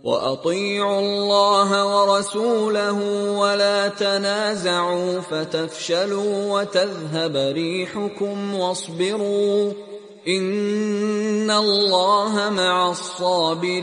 وأطيعوا الله ورسوله ولا تنازعوا فتفشلوا وتذهب ريحكم واصبروا إن الله مع الصابرين۔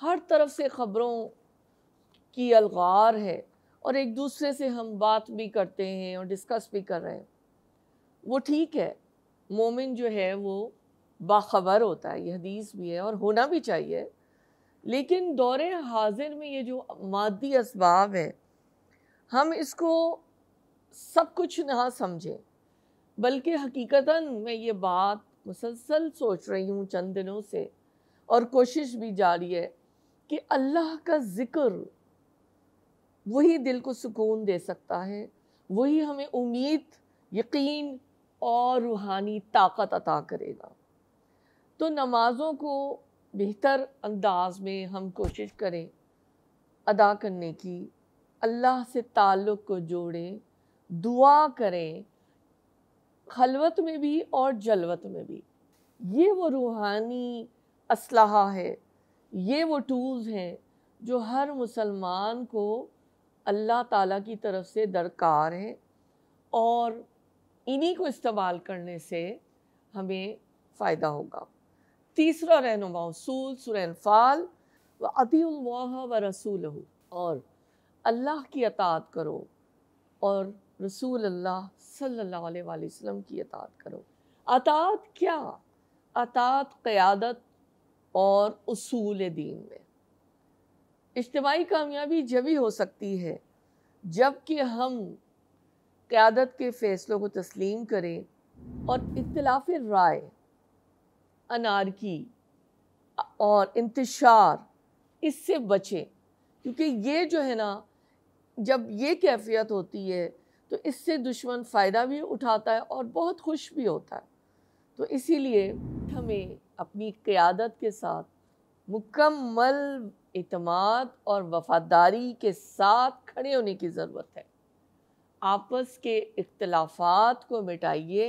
ہر طرف سے خبروں کی الغار ہے، اور ایک دوسرے سے ہم بات بھی کرتے ہیں اور ڈسکس بھی کر رہے ہیں، وہ ٹھیک ہے۔ مومن جو ہے وہ باخبر ہوتا ہے، یہ حدیث بھی ہے اور ہونا بھی چاہیے، لیکن دور حاضر میں یہ جو مادی اسباب ہے، ہم اس کو سب کچھ نہ سمجھیں، بلکہ حقیقتاً میں یہ بات مسلسل سوچ رہی ہوں چند دنوں سے، اور کوشش بھی جاری ہے کہ اللہ کا ذکر وہی دل کو سکون دے سکتا ہے، وہی ہمیں امید، یقین اور روحانی طاقت عطا کرے گا۔ تو نمازوں کو بہتر انداز میں ہم کوشش کریں ادا کرنے کی، اللہ سے تعلق کو جوڑیں، دعا کریں، خلوت میں بھی اور جلوت میں بھی۔ یہ وہ روحانی اسلحہ ہے، یہ وہ ٹولز ہیں جو ہر مسلمان کو اللہ تعالیٰ کی طرف سے درکار ہیں، اور انہی کو استعمال کرنے سے ہمیں فائدہ ہوگا۔ تیسرا رہنما اصول سورہ انفال، وَأَطِیعُوا اللَّهَ وَرَسُولَهُ، اور اللہ کی اطاعت کرو اور رسول اللہ صلی اللہ علیہ وآلہ وسلم کی اطاعت کرو۔ اطاعت کیا؟ اطاعت قیادت اور اصول دین میں۔ اجتماعی کامیابی جبھی ہو سکتی ہے جب کہ ہم قیادت کے فیصلوں کو تسلیم کریں اور اختلاف رائے، انارکی اور انتشار اس سے بچیں، کیونکہ یہ جو ہے نا، جب یہ کیفیت ہوتی ہے تو اس سے دشمن فائدہ بھی اٹھاتا ہے اور بہت خوش بھی ہوتا ہے۔ تو اسی لیے ہمیں اپنی قیادت کے ساتھ مکمل اعتماد اور وفاداری کے ساتھ کھڑے ہونے کی ضرورت ہے۔ آپس کے اختلافات کو مٹائیے،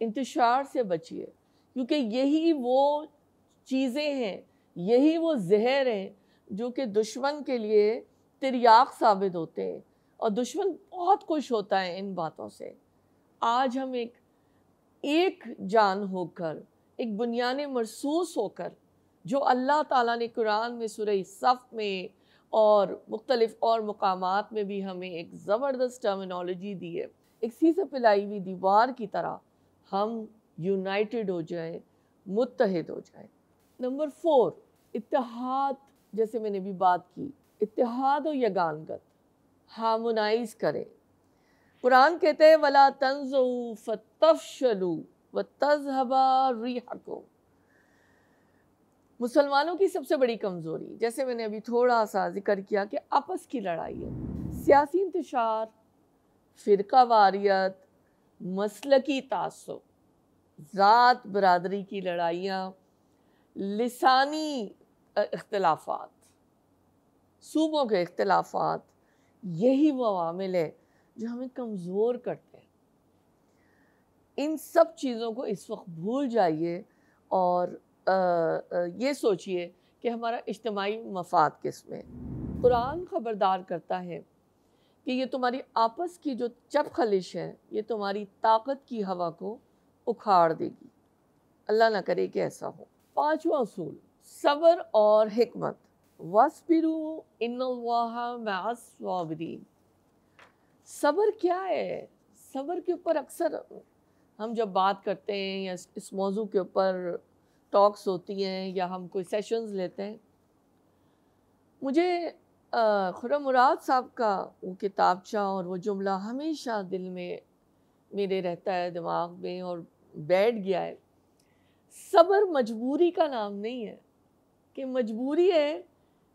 انتشار سے بچیے، کیونکہ یہی وہ چیزیں ہیں، یہی وہ زہر ہیں جو کہ دشمن کے لیے تریاق ثابت ہوتے ہیں، اور دشمن بہت خوش ہوتا ہے ان باتوں سے۔ آج ہم ایک جان ہو کر، ایک بنیان مرصوص ہو کر، جو اللہ تعالیٰ نے قرآن میں سورہ صف میں اور مختلف اور مقامات میں بھی ہمیں ایک زبردست ٹرمینالوجی دی ہے، ایک سیسے پلائی ہوئی دیوار کی طرح ہم یونائٹڈ ہو جائیں، متحد ہو جائیں۔ نمبر 4، اتحاد، جیسے میں نے بھی بات کی، اتحاد و یگانگت، ہارمونائز کریں۔ قرآن کہتے ہیں وَلَا تَنْزَعُوا فَتَفْشَلُوا وَتَذْهَبَ رِيحُكُمْ۔ مسلمانوں کی سب سے بڑی کمزوری، جیسے میں نے ابھی تھوڑا سا ذکر کیا، کہ آپس کی لڑائی ہے، سیاسی انتشار، فرقہ واریت، مسلکی تعصب، ذات برادری کی لڑائیاں، لسانی اختلافات، صوبوں کے اختلافات، یہی وہ عوامل ہے جو ہمیں کمزور کرتے ہیں۔ ان سب چیزوں کو اس وقت بھول جائیے اور یہ سوچئے کہ ہمارا اجتماعی مفاد کس میں۔ قرآن خبردار کرتا ہے کہ یہ تمہاری آپس کی جو چپ خلش ہے، یہ تمہاری طاقت کی ہوا کو اکھاڑ دے گی۔ اللہ نہ کرے کہ ایسا ہو۔ 5واں اصول، صبر اور حکمت، وَاصْبِرُوا إِنَّ اللَّهَ مَعَ الصَّابِرِينَ۔ صبر کیا ہے؟ صبر کے اوپر اکثر ہم جب بات کرتے ہیں یا اس موضوع کے اوپر ٹاکس ہوتی ہیں یا ہم کوئی سیشنز لیتے ہیں، مجھے خرم مراد صاحب کا وہ کتابچہ اور وہ جملہ ہمیشہ دل میں میرے رہتا ہے، دماغ میں، اور بیٹھ گیا ہے۔ صبر مجبوری کا نام نہیں ہے کہ مجبوری ہے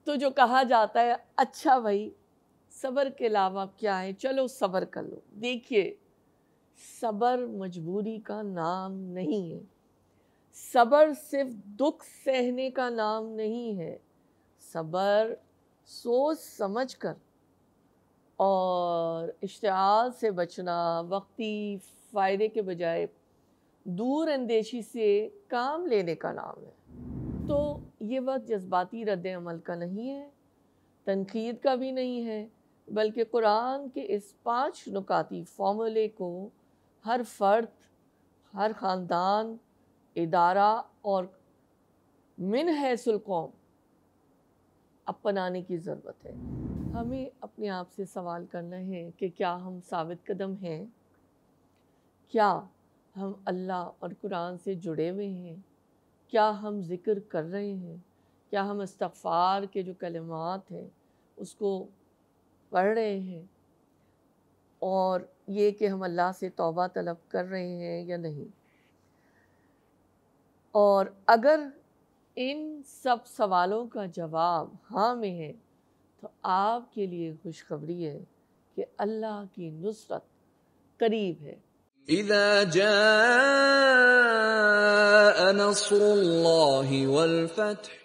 تو جو کہا جاتا ہے اچھا بھائی صبر کے علاوہ کیا ہے، چلو صبر کر لو۔ دیکھیے، صبر مجبوری کا نام نہیں ہے، صبر صرف دکھ سہنے کا نام نہیں ہے، صبر سوچ سمجھ کر اور اشتعال سے بچنا، وقتی فائدے کے بجائے دور اندیشی سے کام لینے کا نام ہے۔ تو یہ وقت جذباتی رد عمل کا نہیں ہے، تنقید کا بھی نہیں ہے، بلکہ قرآن کے اس 5 نکاتی فارمولے کو ہر فرد، ہر خاندان، ادارہ اور من حیث القوم اپنانے کی ضرورت ہے۔ ہمیں اپنے آپ سے سوال کرنا ہے کہ کیا ہم ثابت قدم ہیں؟ کیا ہم اللہ اور قرآن سے جڑے ہوئے ہیں؟ کیا ہم ذکر کر رہے ہیں؟ کیا ہم استغفار کے جو کلمات ہیں اس کو پڑھ رہے ہیں؟ اور یہ کہ ہم اللہ سے توبہ طلب کر رہے ہیں یا نہیں؟ اور اگر ان سب سوالوں کا جواب ہاں میں ہے تو آپ کے لیے خوشخبری ہے کہ اللہ کی نصرت قریب ہے۔ اذا جاء نصر اللہ والفتح